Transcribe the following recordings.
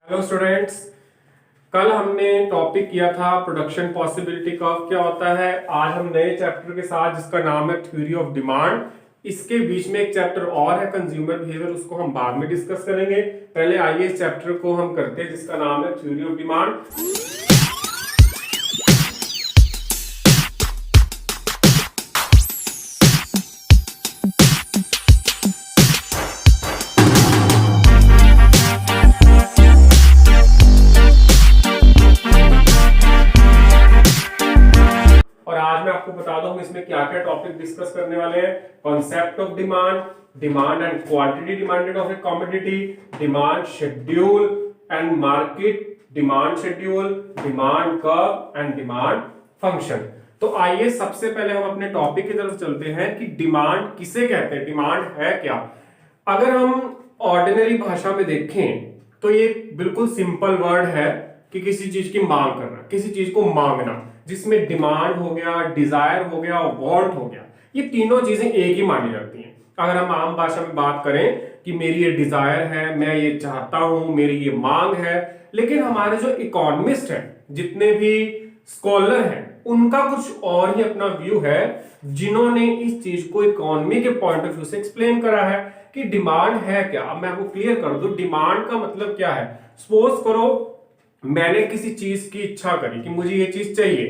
Hello students. कल हमने topic किया था प्रोडक्शन पॉसिबिलिटी कर्व क्या होता है। आज हम नए चैप्टर के साथ जिसका नाम है थ्योरी ऑफ डिमांड, इसके बीच में एक चैप्टर और है कंज्यूमर बिहेवियर, उसको हम बाद में डिस्कस करेंगे। पहले आइए इस चैप्टर को हम करते हैं जिसका नाम है थ्योरी ऑफ डिमांड। आपको बता दो हम इसमें क्या क्या टॉपिक डिस्कस करने वाले हैं। Concept of demand, demand and quantity demanded of A commodity, demand schedule and market, demand schedule, demand curve and demand function. तो आइए सबसे पहले हम अपने टॉपिक की तरफ चलते हैं कि डिमांड किसे कहते हैं, डिमांड है क्या। अगर हम ऑर्डिनरी भाषा में देखें तो ये बिल्कुल सिंपल वर्ड है कि किसी चीज की मांग करना, किसी चीज को मांगना, जिसमें डिमांड हो गया, डिजायर हो गया, वांट हो गया, ये तीनों चीजें एक ही मानी जाती हैं। अगर हम आम भाषा में बात करें कि मेरी ये डिजायर है, मैं ये चाहता हूं, मेरी ये मांग है, लेकिन हमारे जो इकोनॉमिस्ट हैं, जितने भी स्कॉलर हैं, उनका कुछ और ही अपना व्यू है, जिन्होंने इस चीज को इकोनॉमी के पॉइंट ऑफ व्यू से एक्सप्लेन करा है कि डिमांड है क्या। अब मैं आपको क्लियर कर दूं डिमांड का मतलब क्या है। सपोज करो मैंने किसी चीज की इच्छा करी कि मुझे ये चीज चाहिए,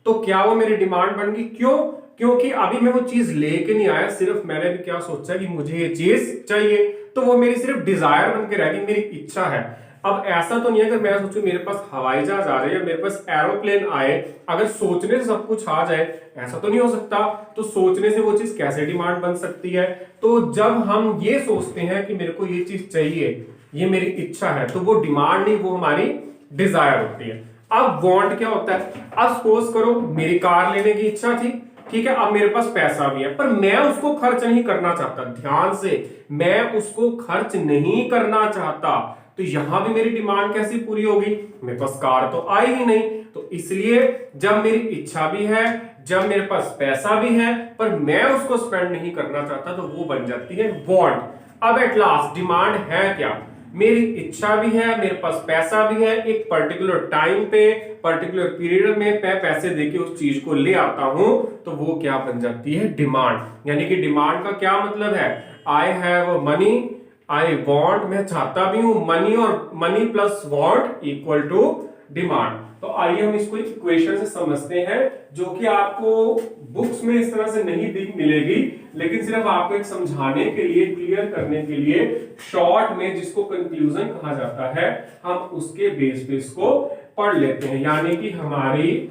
तो क्या वो मेरी डिमांड बन गई? क्यों? क्योंकि अभी मैं वो चीज लेके नहीं आया, सिर्फ मैंने भी क्या सोचा कि मुझे ये चीज चाहिए, तो वो मेरी सिर्फ डिजायर बन के रह गई, मेरी इच्छा है। अब ऐसा तो नहीं है अगर मैं सोचूं मेरे पास हवाई जहाज आ जाए, मेरे पास एरोप्लेन आए, अगर सोचने से सब कुछ आ जाए, ऐसा तो नहीं हो सकता। तो सोचने से वो चीज कैसे डिमांड बन सकती है? तो जब हम ये सोचते हैं कि मेरे को ये चीज चाहिए, ये मेरी इच्छा है, तो वो डिमांड नहीं, वो हमारी डिजायर होती है। अब वांट क्या होता है? अब सपोज करो मेरी कार लेने की इच्छा थी, ठीक है, अब मेरे पास पैसा भी है, पर मैं उसको खर्च नहीं करना चाहता। ध्यान से, मैं उसको खर्च नहीं करना चाहता, तो यहां भी मेरी डिमांड कैसी पूरी होगी? मेरे पास कार तो आई ही नहीं। तो इसलिए जब मेरी इच्छा भी है, जब मेरे पास पैसा भी है, पर मैं उसको स्पेंड नहीं करना चाहता, तो वो बन जाती है वांट। अब एट लास्ट डिमांड है क्या? मेरी इच्छा भी है, मेरे पास पैसा भी है, एक पर्टिकुलर टाइम पे, पर्टिकुलर पीरियड में मैं पैसे देके उस चीज को ले आता हूं, तो वो क्या बन जाती है? डिमांड। यानी कि डिमांड का क्या मतलब है? I have money, I want, मैं चाहता भी हूं, मनी और money plus want equal to demand. तो आइए हम इसको इक्वेशन से समझते हैं, जो कि आपको बुक्स में इस तरह से नहीं मिलेगी, लेकिन सिर्फ आपको एक समझाने के लिए, क्लियर करने के लिए, शॉर्ट में जिसको कंक्लूजन कहा जाता है, हम उसके बेस पे इसको पढ़ लेते हैं। यानी कि हमारी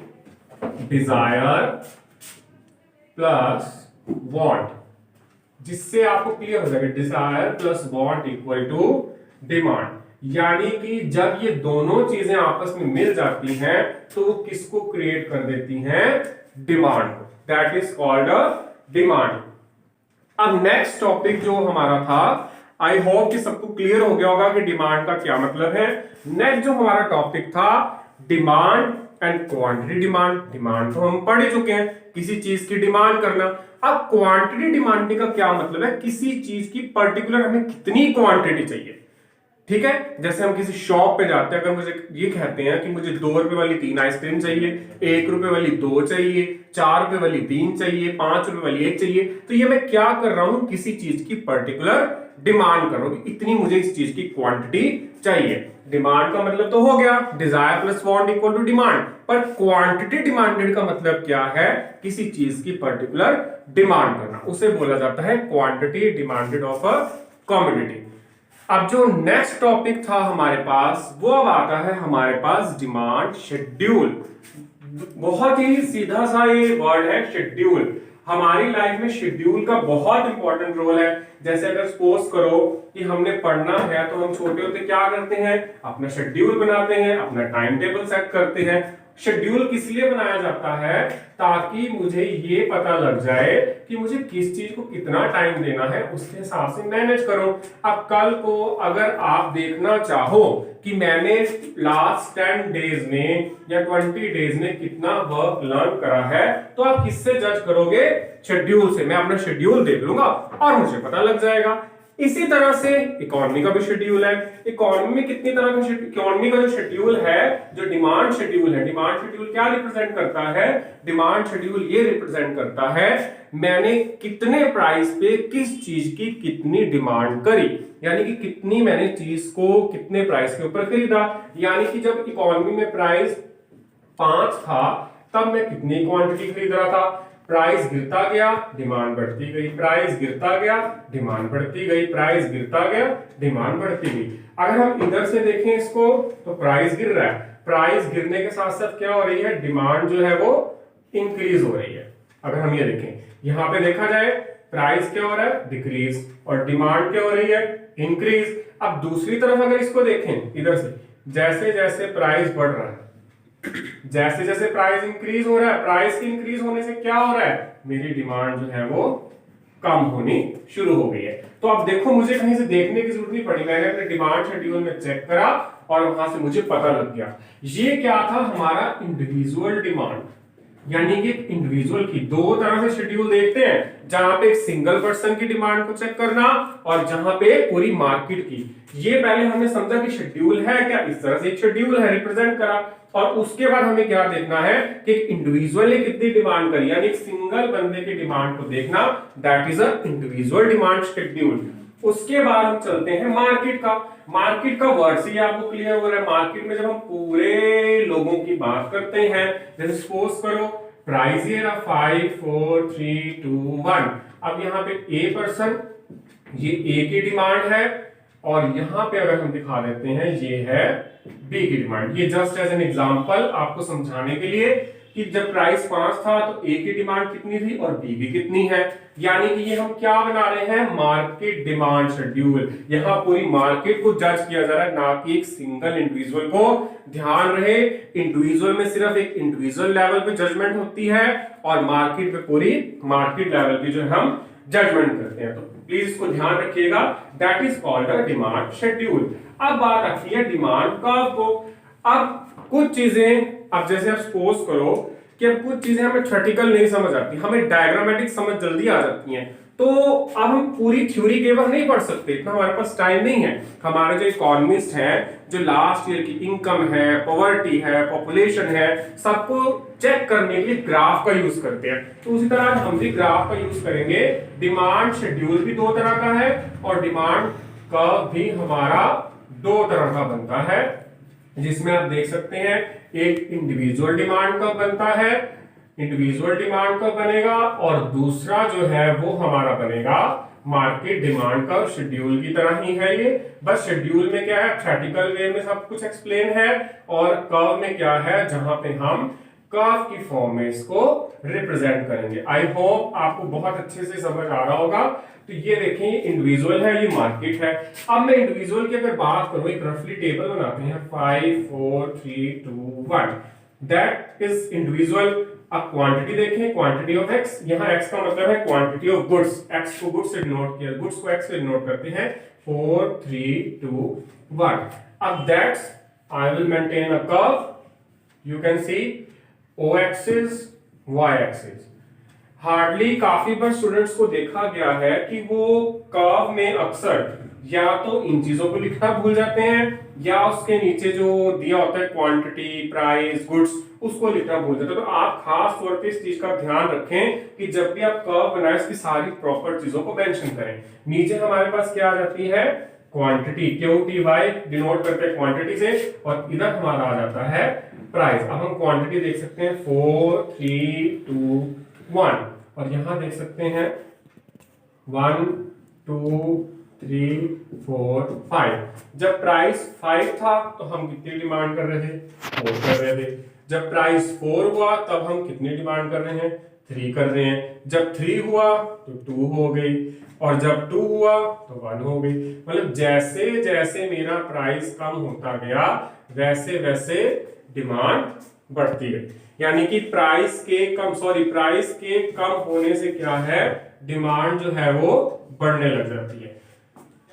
डिजायर प्लस वांट, जिससे आपको क्लियर हो जाएगा desire plus want equal to demand. यानी कि जब ये दोनों चीजें आपस में मिल जाती हैं, तो वो किसको क्रिएट कर देती हैं? डिमांड को। That is called a demand. अब नेक्स्ट टॉपिक जो हमारा था, आई होप कि सबको क्लियर हो गया होगा कि डिमांड का क्या मतलब है। नेक्स्ट जो हमारा टॉपिक था, demand and quantity demand. Demand तो हम पढ़ ही चुके हैं, किसी चीज की डिमांड करना। अब क्वांटिटी डिमांडिंग का क्या मतलब है? किसी चीज की पर्टिकुलर हमें कितनी क्वांटिटी चाहिए, ठीक है। जैसे हम किसी शॉप पे जाते हैं, अगर मुझे ये कहते हैं कि मुझे 2 रुपए वाली 3 आइसक्रीम चाहिए, 1 रुपए वाली 2 चाहिए, 4 रुपए वाली 3 चाहिए, 5 रुपए वाली 1 चाहिए, तो ये मैं क्या कर रहा हूं? किसी चीज की पर्टिकुलर डिमांड कर रहा हूं कि इतनी मुझे इस चीज की क्वांटिटी चाहिए। डिमांड का मतलब तो हो गया desire plus want equal to demand, पर क्वांटिटी डिमांडेड का मतलब क्या है? किसी चीज की पर्टिकुलर डिमांड करना, उसे बोला जाता है quantity demanded of a commodity. अब जो नेक्स्ट टॉपिक था हमारे पास, वो अब आता है हमारे पास डिमांड शेड्यूल। बहुत ही सीधा सा ये वर्ड है शेड्यूल। हमारी लाइफ में शेड्यूल का बहुत इंपॉर्टेंट रोल है। जैसे अगर सपोज करो कि हमने पढ़ना है, तो हम छोटे होते क्या करते हैं? अपना शेड्यूल बनाते हैं, अपना टाइम टेबल सेट करते हैं। शेड्यूल किस लिए बनाया जाता है? ताकि मुझे ये पता लग जाए कि मुझे किस चीज को कितना टाइम देना है, उसके हिसाब से मैनेज करो। अब कल को अगर आप देखना चाहो कि मैंने लास्ट 10 डेज में या 20 डेज में कितना वर्क लर्न करा है, तो आप किससे जज करोगे? शेड्यूल से। मैं अपना शेड्यूल देख लूंगा और मुझे पता लग जाएगा। इसी तरह से इकोनॉमी का भी शेड्यूल है। इकोनॉमी में कितनी तरह का इकोनॉमी का जो शेड्यूल है, जो डिमांड शेड्यूल है, डिमांड शेड्यूल क्या रिप्रेजेंट करता है? डिमांड शेड्यूल ये रिप्रेजेंट करता है मैंने कितने प्राइस पे किस चीज की कितनी डिमांड करी, यानी कि कितनी मैंने चीज को कितने प्राइस के ऊपर खरीदा। यानी कि जब इकोनॉमी में प्राइस 5 था तब मैं कितनी क्वांटिटी खरीद रहा था, प्राइस गिरता गया डिमांड बढ़ती गई, प्राइस गिरता गया डिमांड बढ़ती गई, प्राइस गिरता गया डिमांड बढ़ती गई। अगर हम इधर से देखें इसको तो प्राइस गिर रहा है, प्राइस गिरने के साथ साथ क्या हो रही है, डिमांड जो है वो इंक्रीज हो रही है। अगर हम ये देखें, यहां पे देखा जाए प्राइस क्या हो रहा है, डिक्रीज, और डिमांड क्या हो रही है, इंक्रीज। अब दूसरी तरफ अगर इसको देखें इधर से, जैसे जैसे प्राइस बढ़ रहा है, जैसे जैसे प्राइस इंक्रीज हो रहा है, प्राइस के इंक्रीज होने से क्या हो रहा है, मेरी डिमांड जो है वो कम होनी शुरू हो गई है। तो अब देखो, मुझे कहीं से देखने की जरूरत नहीं पड़ी, मैंने अपने डिमांड शेड्यूल में चेक करा और वहां से मुझे पता लग गया। ये क्या था, हमारा इंडिविजुअल डिमांड, यानी कि इंडिविजुअल की दो तरह से शेड्यूल देखते हैं, जहां पे एक सिंगल पर्सन की डिमांड को चेक करना और जहां पे पूरी मार्केट की। ये पहले हमने समझा कि शेड्यूल है क्या, इस तरह से एक शेड्यूल है रिप्रेजेंट करा, और उसके बाद हमें क्या देखना है कि एक इंडिविजुअल ने कितनी डिमांड करी, यानी एक सिंगल बंदे की डिमांड को देखना, that is a individual demand schedule. उसके बाद हम चलते हैं मार्केट का। मार्केट का वर्ड से आपको क्लियर हो रहा है, मार्केट में जब हम पूरे लोगों की बात करते हैं, जैसे सपोज करो प्राइस ये रहा 5 4 3 2 1। अब यहाँ पे ए पर्सन, ये ए की डिमांड है, और यहां पे अगर हम दिखा देते हैं ये है बी की डिमांड। ये जस्ट एज एन एग्जांपल आपको समझाने के लिए कि जब प्राइस 5 था तो ए की डिमांड कितनी थी और बी की कितनी है, यानी कि ये हम क्या बना रहे हैं, मार्केट डिमांड शेड्यूल। यहाँ पूरी मार्केट को जज किया जा रहा है, ना कि एक सिंगल इंडिविजुअल को। ध्यान रहे, इंडिविजुअल में सिर्फ एक इंडिविजुअल लेवल पे जजमेंट होती है और मार्केट पे पूरी मार्केट लेवल की जो हम जजमेंट करते हैं। तो प्लीज इसको ध्यान रखिएगा, that is called a demand schedule. अब बात आती है डिमांड कर्व को। अब कुछ चीजें, अब जैसे आप सपोज करो कि अब कुछ चीजें हमें थ्योरेटिकल नहीं समझ आती, हमें डायग्रामेटिक समझ जल्दी आ जाती हैं, तो अब हम पूरी थ्योरी केवल नहीं पढ़ सकते, इतना हमारे पास टाइम नहीं है। हमारे जो इकोनॉमिस्ट हैं, जो लास्ट ईयर की इनकम है, पॉवर्टी है, पॉपुलेशन है, सबको चेक करने के लिए ग्राफ का यूज करते हैं। तो उसी तरह हम भी ग्राफ का यूज करेंगे। डिमांड शेड्यूल भी दो तरह का है और डिमांड कर्व भी हमारा दो तरह का बनता है, जिसमें आप देख सकते हैं एक इंडिविजुअल डिमांड कर्व बनता है, इंडिविजुअल डिमांड कर्व बनेगा, और दूसरा जो है वो हमारा बनेगा मार्केट डिमांड कर्व। शेड्यूल की तरह ही है ये, बस शेड्यूल में क्या है, थ्योरेटिकल वे में सब कुछ एक्सप्लेन है, और कर्व में क्या है, जहां पे हम कर्व की फॉर्म में इसको रिप्रेजेंट करेंगे। आई होप आपको बहुत अच्छे से समझ आ रहा होगा। तो ये देखें, ये इंडिविजुअल है, ये मार्केट है। अब मैं इंडिविजुअल की अगर बात करूं, एक रफली टेबल बनाते हैं, 5 4 3 2 1, दैट इज इंडिविजुअल। अब क्वांटिटी देखें, क्वांटिटी ऑफ एक्स, यहाँ एक्स का मतलब है क्वांटिटी ऑफ गुड्स, एक्स को गुड्स से डिनोट किया, गुड्स को एक्स से डिनोट करते हैं, 4 3 2 1। अब that's I will maintain a curve, you can see o axis y axis. Hardly काफी बार स्टूडेंट्स को देखा गया है कि वो कर्व में अक्सर या तो इन चीजों को लिखना भूल जाते हैं, या उसके नीचे जो दिया होता है क्वांटिटी, प्राइस, गुड्स, उसको लिखना भूल जाते हैं। तो आप खास तौर पे इस चीज का ध्यान रखें कि जब भी आप कर्व बनाएं, इसकी सारी प्रॉपर चीजों को मेंशन करें। नीचे हमारे पास क्या आ जाती है, क्वांटिटी, QTY डिनोट करते हैं क्वांटिटी से, और इधर हमारा आ जाता है प्राइस। अब हम क्वांटिटी देख सकते हैं 4 3 2 1, और यहां देख सकते हैं 1 2 3 4 5। जब प्राइस 5 था तो हम कितनी डिमांड कर रहे थे, 4 कर रहे थे। जब प्राइस 4 हुआ तब हम कितनी डिमांड कर रहे हैं, 3 कर रहे हैं। जब 3 हुआ तो 2 हो गई, और जब 2 हुआ तो 1 हो गई। मतलब जैसे जैसे मेरा प्राइस कम होता गया वैसे वैसे डिमांड बढ़ती गई, यानी कि प्राइस के कम होने से क्या है, डिमांड जो है वो बढ़ने लग जाती है।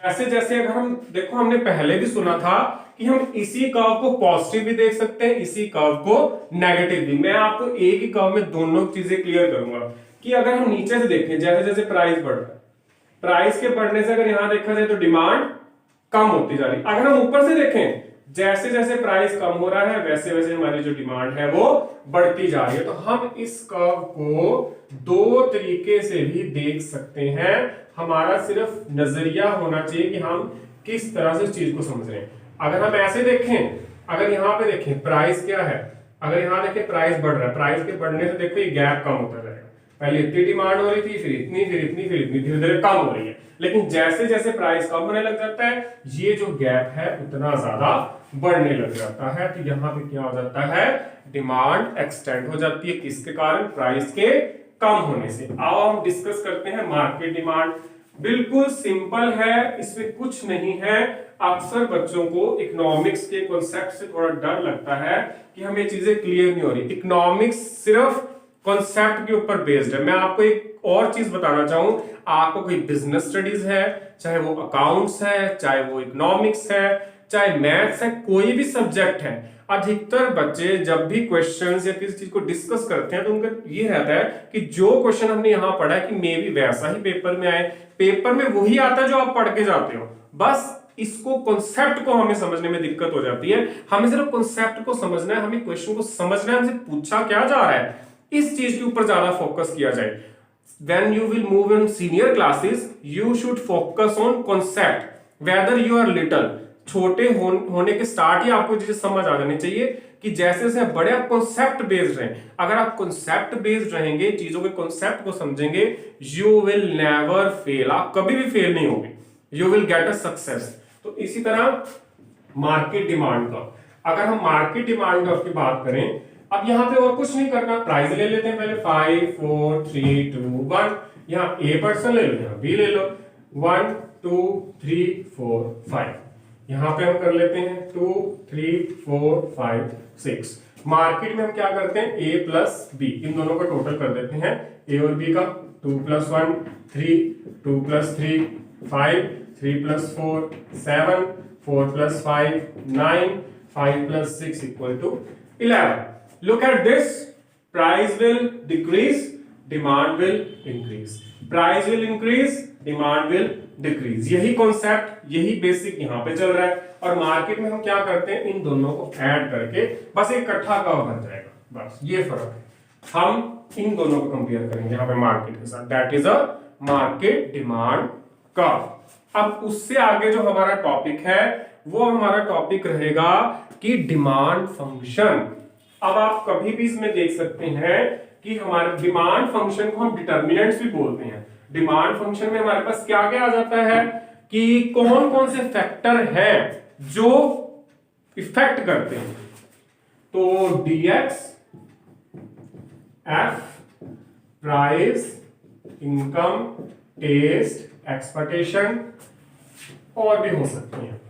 जैसे जैसे अगर हम देखो, हमने पहले भी सुना था कि हम इसी कर्व को पॉजिटिव भी देख सकते हैं, इसी कर्व को नेगेटिव भी। मैं आपको एक ही कर्व में दोनों चीजें क्लियर करूंगा कि अगर हम नीचे से देखें, जैसे जैसे प्राइस बढ़ रहा है, प्राइस के बढ़ने से अगर यहां देखा जाए तो डिमांड कम होती जा रही है। अगर हम ऊपर से देखें, जैसे जैसे प्राइस कम हो रहा है वैसे वैसे हमारी जो डिमांड है वो बढ़ती जा रही है। तो हम इस कर्व को दो तरीके से भी देख सकते हैं। हमारा सिर्फ नजरिया होना चाहिए कि हम किस तरह से इस चीज को समझ रहे हैं। अगर हम ऐसे देखें, अगर यहाँ पे देखें प्राइस क्या है, अगर यहाँ देखें प्राइस बढ़ रहा है, प्राइस के बढ़ने से देखो ये गैप कम होता जाएगा। पहले इतनी डिमांड हो रही थी, फिर इतनी, फिर इतनी, फिर इतनी, धीरे धीरे कम हो रही है। लेकिन जैसे जैसे प्राइस कम होने लग जाता है, ये जो गैप है उतना ज्यादा बढ़ने लग जाता है। तो यहाँ पे क्या हो जाता है, डिमांड एक्सटेंड हो जाती है। किसके कारण, प्राइस के कम होने से। अब हम डिस्कस करते हैं मार्केट डिमांड। बिल्कुल सिंपल है, इसमें कुछ नहीं है। अक्सर बच्चों को इकोनॉमिक्स के कॉन्सेप्ट से थोड़ा डर लगता है कि हमें चीजें क्लियर नहीं हो रही। इकोनॉमिक्स सिर्फ कॉन्सेप्ट के ऊपर बेस्ड है। मैं आपको एक और चीज बताना चाहूं, आपको कोई बिजनेस स्टडीज है, चाहे वो अकाउंट्स है, चाहे वो इकोनॉमिक्स है, चाहे मैथ्स है, कोई भी सब्जेक्ट है, अधिकतर बच्चे जब भी क्वेश्चंस या किसी चीज को डिस्कस करते हैं तो उनका ये रहता है कि जो क्वेश्चन हमने यहां पढ़ा है कि मे भी वैसा ही पेपर में आए, पेपर में वही आता है जो आप पढ़ के जाते हो। बस इसको कॉन्सेप्ट को हमें समझने में दिक्कत हो जाती है। हमें सिर्फ कॉन्सेप्ट को समझना है, हमें क्वेश्चन को समझना है, हमसे पूछा क्या जा रहा है, इस चीज के ऊपर ज्यादा फोकस किया जाए। When you will move in senior classes, you should focus on concept. Whether you are little, छोटे होने के स्टार्ट ही आपको चीजें समझ आ जानी चाहिए कि जैसे जैसे बड़े आप कॉन्सेप्ट बेस्ड रहें। अगर आप कॉन्सेप्ट बेस्ड रहेंगे, चीजों के कॉन्सेप्ट को समझेंगे, यू विल नेवर फेल, आप कभी भी फेल नहीं होंगे, you will get a success. तो इसी तरह मार्केट डिमांड का, अगर हम मार्केट डिमांड की बात करें, अब यहां पे और कुछ नहीं करना, प्राइस ले लेते हैं पहले 5 4 3 2 1। यहां ए पर्सन ले लो, यहां बी ले लो, 1 2 3 4 5। यहां पे हम कर लेते हैं 2 3 4 5 6। मार्केट में हम क्या करते हैं, ए प्लस बी, इन दोनों का टोटल कर देते हैं, ए और बी का 2 + 1 3 2 + 3 5 3 + 4 7 4 + 5 9 5 + 6 = 11। Look at this, price will decrease, demand will increase, price will increase, demand will decrease। यही कॉन्सेप्ट, यही बेसिक यहाँ पे चल रहा है। और मार्केट में हम क्या करते हैं, इन दोनों को ऐड करके बस एक इकट्ठा कर्व बन जाएगा, बस ये फर्क है। हम इन दोनों को कंपेयर करेंगे यहाँ पे मार्केट के साथ, that is a market demand curve. अब उससे आगे जो हमारा टॉपिक है वो हमारा टॉपिक रहेगा कि डिमांड फंक्शन। अब आप कभी भी इसमें देख सकते हैं कि हमारे डिमांड फंक्शन को हम डिटर्मिनेंट्स भी बोलते हैं। डिमांड फंक्शन में हमारे पास क्या क्या आ जाता है कि कौन कौन से फैक्टर हैं जो इफेक्ट करते हैं। तो dx, f, price, income, taste, expectation, और भी हो सकते हैं।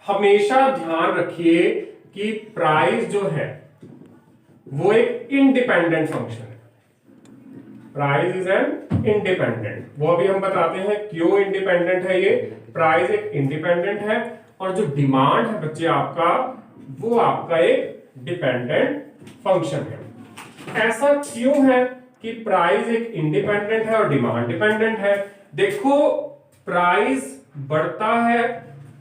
हमेशा ध्यान रखिए कि प्राइस जो है वो एक इंडिपेंडेंट फंक्शन है। प्राइस इज एन इंडिपेंडेंट, वो अभी हम बताते हैं क्यों इंडिपेंडेंट है। ये प्राइस एक इंडिपेंडेंट है और जो डिमांड है बच्चे आपका, वो आपका एक डिपेंडेंट फंक्शन है। ऐसा क्यों है कि प्राइस एक इंडिपेंडेंट है और डिमांड डिपेंडेंट है? देखो, प्राइस बढ़ता है,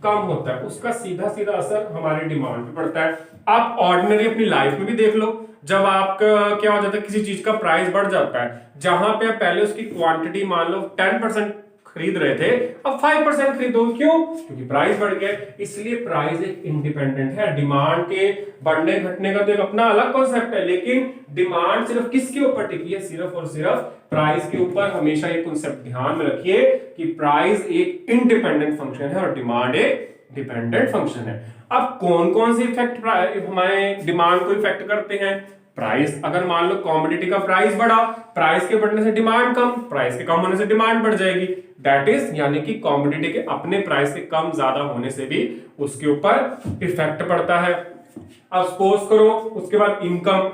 कम होता है, उसका सीधा सीधा असर हमारी डिमांड पे पड़ता है। आप ऑर्डिनरी अपनी लाइफ में भी देख लो, जब आपका क्या हो जाता है, किसी चीज का प्राइस बढ़ जाता है, जहां पे आप पहले उसकी क्वांटिटी मान लो 10% खरीद रहे थे, अब 5% खरीदो, क्यों? क्योंकि प्राइस बढ़ गया। इसलिए प्राइस एक इंडिपेंडेंट है। डिमांड के बढ़ने घटने का तो एक अपना अलग कॉन्सेप्ट है, लेकिन डिमांड सिर्फ किसके ऊपर टिकी है? सिर्फ और सिर्फ प्राइस के ऊपर। हमेशा ये कॉन्सेप्ट ध्यान में रखिए कि प्राइस एक इंडिपेंडेंट फंक्शन है और डिमांड एक डिपेंडेंट फंक्शन है। अब कौन कौन से इफेक्ट हमारे डिमांड को इफेक्ट करते हैं? प्राइस, अगर मान लो कॉमोडिटी का प्राइस बढ़ा, प्राइस के बढ़ने से डिमांड कम, प्राइस के कम होने से डिमांड बढ़ जाएगी। दैट इज, यानी कि कॉमोडिटी के अपने प्राइस से कम ज्यादा होने से भी उसके ऊपर इफेक्ट पड़ता है। अब सपोज करो उसके बाद इनकम,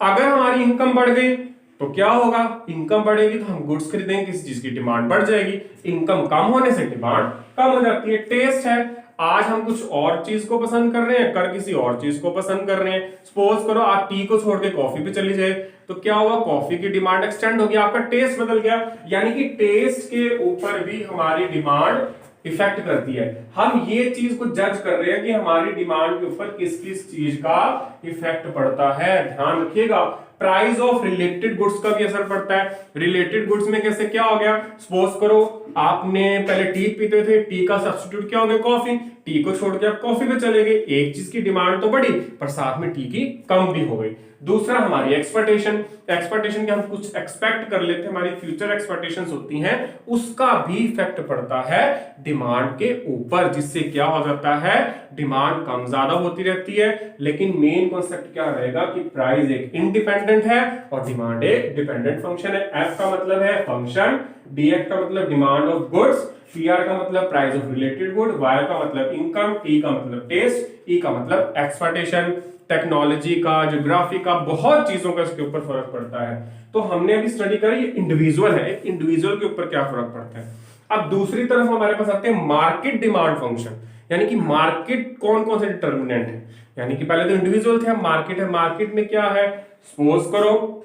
अगर हमारी इनकम बढ़ गई तो क्या होगा? इनकम बढ़ेगी तो हम गुड्स खरीदेंगे, किसी चीज की डिमांड बढ़ जाएगी। इनकम कम होने से डिमांड कम हो जाती है। टेस्ट है, आज हम कुछ और चीज को पसंद कर रहे हैं, कल किसी और चीज को पसंद कर रहे हैं। सपोज करो आप टी को छोड़ के कॉफी पे चली जाए, तो क्या हुआ, कॉफी की डिमांड एक्सटेंड हो गया, आपका टेस्ट बदल गया। यानी कि टेस्ट के ऊपर भी हमारी डिमांड इफेक्ट करती है। हम ये चीज को जज कर रहे हैं कि हमारी डिमांड के ऊपर किस किस चीज का इफेक्ट पड़ता है। ध्यान रखिएगा, प्राइस ऑफ रिलेटेड गुड्स का भी असर पड़ता है। रिलेटेड गुड्स में कैसे, क्या हो गया, सपोज करो आपने पहले टी पीते थे, टी का सब्स्टिट्यूट क्या हो गया, कॉफी। टी को छोड़ के आप कॉफी पे चले गए, एक चीज की डिमांड तो बढ़ी पर साथ में टी की कम भी हो गई। दूसरा हमारी एक्सपेक्टेशन, एक्सपेक्टेशन के हम कुछ एक्सपेक्ट कर लेते हैं, हमारी फ्यूचर एक्सपेक्टेशंस होती हैं, उसका भी इफेक्ट पड़ता है डिमांड के ऊपर, जिससे क्या हो जाता है, डिमांड कम ज्यादा होती रहती है। लेकिन मेन कॉन्सेप्ट क्या रहेगा कि प्राइस एक इंडिपेंडेंट है और डिमांड एक डिपेंडेंट फंक्शन है। एफ का मतलब है फंक्शन, डीएफ का मतलब डिमांड ऑफ गुड्स, पीआर का मतलब price of related good, Y का मतलब इनकम, टी का मतलब टेस्ट, ई का मतलब एक्सपेक्टेशन। टेक्नोलॉजी का, ज्योग्राफी का, बहुत चीजों का इसके ऊपर फर्क पड़ता है। तो हमने अभी स्टडी करी इंडिविजुअल है, एक इंडिविजुअल के ऊपर क्या फर्क पड़ता है। अब दूसरी तरफ हमारे पास आते हैं मार्केट डिमांड फंक्शन, यानी कि मार्केट कौन कौन से डिटर्मिनेंट है। यानी कि पहले तो इंडिविजुअल थे, अब मार्केट है। मार्केट में क्या है, सपोज करो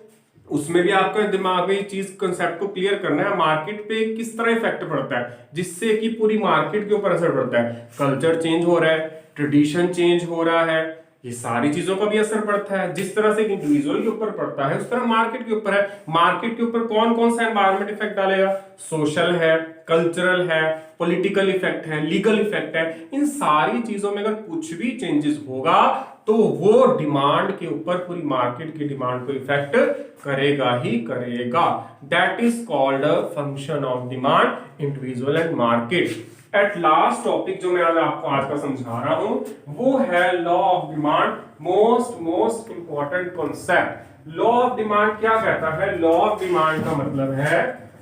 उसमें भी आपका दिमाग में चीज कंसेप्ट को क्लियर करना है, मार्केट पे किस तरह इफेक्ट पड़ता है जिससे कि पूरी मार्केट के ऊपर असर पड़ता है। कल्चर चेंज हो रहा है, ट्रेडिशन चेंज हो रहा है, ये सारी चीजों का भी असर पड़ता है। जिस तरह से इंडिविजुअल के ऊपर पड़ता है उस तरह मार्केट के ऊपर है। मार्केट के ऊपर कौन कौन सा एनवायरमेंट इफेक्ट डालेगा, सोशल है, कल्चरल है, पॉलिटिकल इफेक्ट है, लीगल इफेक्ट है। इन सारी चीजों में अगर कुछ भी चेंजेस होगा तो वो डिमांड के ऊपर, पूरी मार्केट की डिमांड को इफेक्ट करेगा ही करेगा। That is called a function of demand, individual and market. At last topic जो मैं आपको आज का समझा रहा हूं वो है law of demand, most important concept. Law of demand क्या कहता है, लॉ ऑफ डिमांड का मतलब है,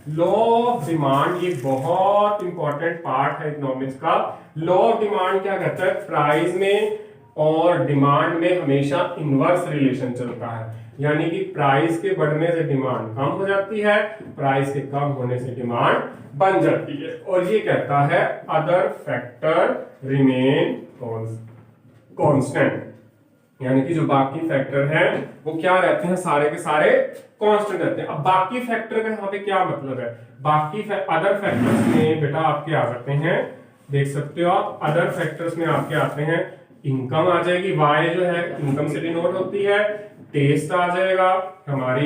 लॉ ऑफ डिमांड ये बहुत इंपॉर्टेंट पार्ट है इकोनॉमिक्स का। लॉ ऑफ डिमांड क्या कहता है, प्राइस में और डिमांड में हमेशा इनवर्स रिलेशन चलता है। यानी कि प्राइस के बढ़ने से डिमांड कम हो जाती है, प्राइस के कम होने से डिमांड बन जाती है। और ये कहता है अदर फैक्टर रिमेन कांस्टेंट, यानी कि जो बाकी फैक्टर हैं वो क्या रहते हैं, सारे के सारे कांस्टेंट रहते हैं। अब बाकी फैक्टर का यहाँ पे क्या मतलब है, बाकी अदर फैक्टर्स में बेटा आपके आ जाते हैं, देख सकते हो आप, अदर फैक्टर्स में आपके आते हैं, इनकम आ जाएगी, वाई जो है इनकम से डिनोट होती है, टेस्ट आ जाएगा, हमारी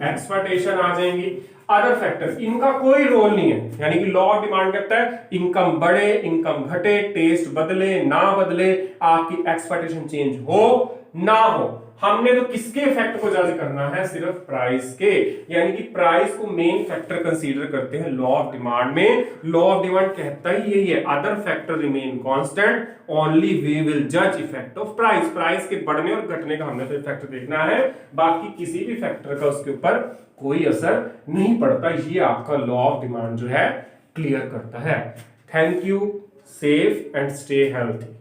एक्सपेक्टेशन आ जाएंगी। अदर फैक्टर इनका कोई रोल नहीं है, यानी कि लॉ ऑफ डिमांड कहता है इनकम बढ़े, इनकम घटे, टेस्ट बदले ना बदले, आपकी एक्सपेक्टेशन चेंज हो ना हो, हमने तो किसके इफेक्ट को जज करना है, सिर्फ प्राइस के। यानी कि प्राइस को मेन फैक्टर कंसीडर करते हैं लॉ ऑफ डिमांड में। लॉ ऑफ डिमांड कहता ही यही है, other factor remain constant, only we will जज इफेक्ट ऑफ प्राइस। प्राइस के बढ़ने और घटने का हमने तो इफेक्ट देखना है, बाकी किसी भी फैक्टर का उसके ऊपर कोई असर नहीं पड़ता। ये आपका लॉ ऑफ डिमांड जो है क्लियर करता है। Thank you, safe and stay healthy.